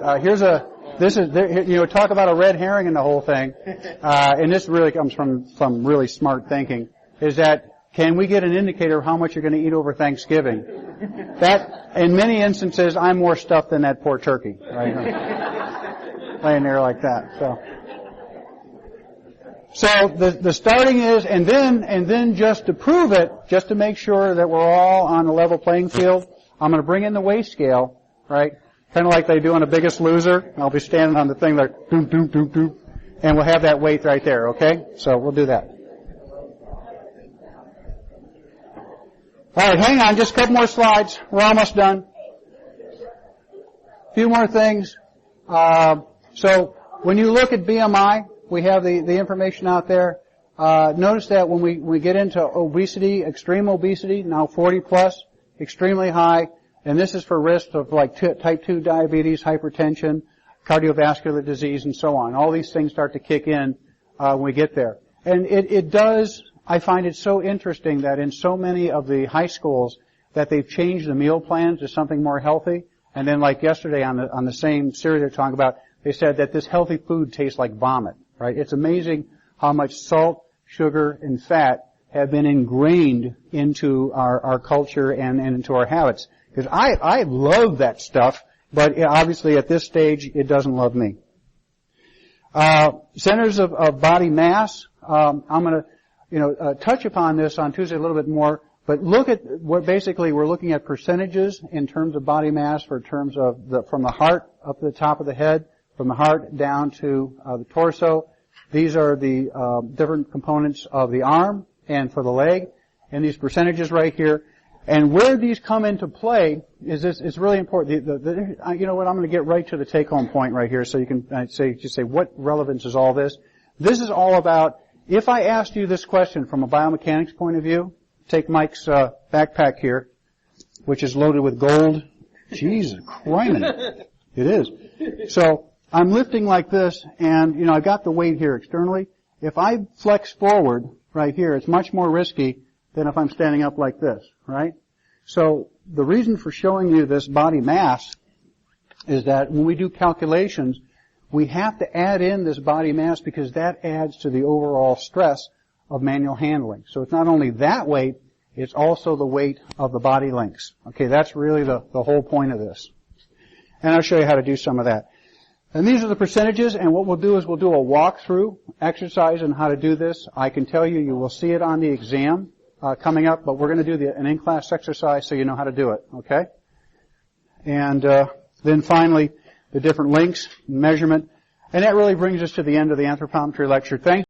Talk about a red herring in the whole thing. And this really comes from really smart thinking, is that can we get an indicator of how much you're going to eat over Thanksgiving? That, in many instances, I'm more stuffed than that poor turkey, right? Laying there like that, So the starting is, and then just to prove it, just to make sure that we're all on a level playing field, I'm going to bring in the weigh scale, right? Kind of like they do on The Biggest Loser. I'll be standing on the thing like, doom, doom, doom, doom, and we'll have that weight right there, okay? So we'll do that. Alright, hang on, just a couple more slides. We're almost done. A few more things. So when you look at BMI, we have the information out there. Notice that when we get into obesity, extreme obesity, now 40 plus, extremely high, and this is for risk of like type 2 diabetes, hypertension, cardiovascular disease, and so on. All these things start to kick in when we get there. And it does, I find it so interesting that in so many of the high schools that they've changed the meal plans to something more healthy. And then like yesterday on the same series they're talking about, they said that this healthy food tastes like vomit, right? It's amazing how much salt, sugar, and fat have been ingrained into our culture and into our habits. Because I love that stuff, but obviously at this stage it doesn't love me. Centers of body mass. I'm going to touch upon this on Tuesday a little bit more, but look at what basically we're looking at percentages in terms of body mass for terms of from the heart up to the top of the head, from the heart down to the torso. These are the different components of the arm and for the leg, and these percentages right here. And where these come into play is this. It's really important. You know what? I'm going to get right to the take-home point right here, so you can say what relevance is all this. This is all about. If I asked you this question from a biomechanics point of view, take Mike's backpack here, which is loaded with gold. Jesus criminy. It is. So I'm lifting like this, and I've got the weight here externally. If I flex forward right here, it's much more risky than if I'm standing up like this, right? So the reason for showing you this body mass is that when we do calculations, we have to add in this body mass because that adds to the overall stress of manual handling. So it's not only that weight, it's also the weight of the body links. Okay, that's really the whole point of this. And I'll show you how to do some of that. And these are the percentages, and what we'll do is we'll do a walkthrough exercise on how to do this. I can tell you will see it on the exam coming up, but we're going to do an in-class exercise so you know how to do it, okay? And then finally, the different links, measurement. And that really brings us to the end of the anthropometry lecture. Thank